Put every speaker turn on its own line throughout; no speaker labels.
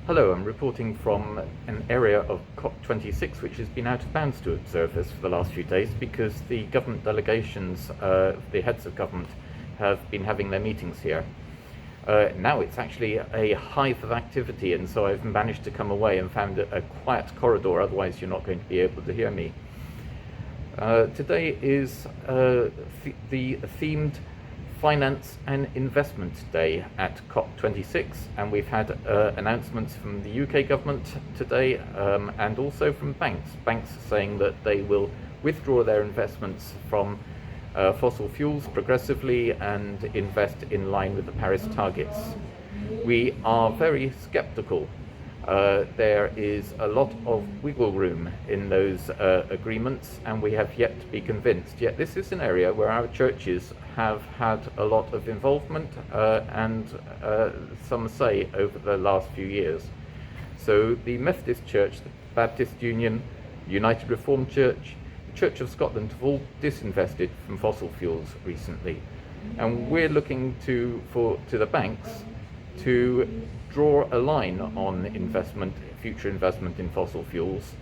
Hello, I'm reporting from an area of COP26 which has been out of bounds to observers for the last few days because the government delegations, the heads of government, have been having their meetings here. Now it's actually a hive of activity, and so I've managed to come away and found a quiet corridor, otherwise you're not going to be able to hear me. Today is the themed Finance and Investment Day at COP26, and we've had announcements from the UK government today and also from banks saying that they will withdraw their investments from fossil fuels progressively and invest in line with the Paris targets. We are very skeptical. There is a lot of wiggle room in those agreements, and we have yet to be convinced. Yet this is an area where our churches have had a lot of involvement and some say over the last few years. So the Methodist Church, the Baptist Union, United Reformed Church, the Church of Scotland have all disinvested from fossil fuels recently, and we're looking to the banks to draw a line on future investment in fossil fuels,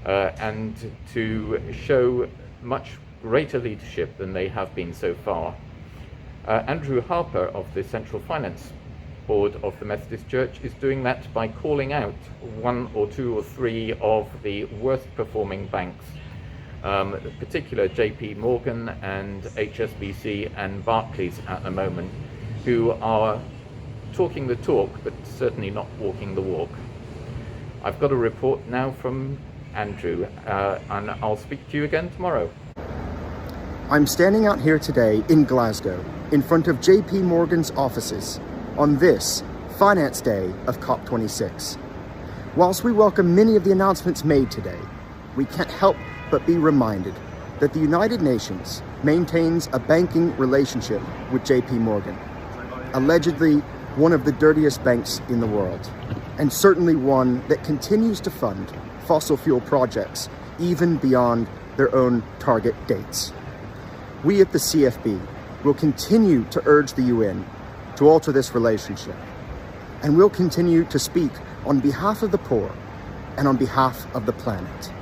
and to show much greater leadership than they have been so far. Andrew Harper of the Central Finance Board of the Methodist Church is doing that by calling out one or two or three of the worst performing banks, in particular JP Morgan and HSBC and Barclays at the moment, who are talking the talk but certainly not walking the walk. I've got a report now from Andrew, and I'll speak to you again tomorrow.
I'm standing out here today in Glasgow in front of JP Morgan's offices on this Finance Day of COP26. Whilst we welcome many of the announcements made today, we can't help but be reminded that the United Nations maintains a banking relationship with JP Morgan, allegedly one of the dirtiest banks in the world, and certainly one that continues to fund fossil fuel projects even beyond their own target dates. We at the CFB will continue to urge the UN to alter this relationship, and we'll continue to speak on behalf of the poor and on behalf of the planet.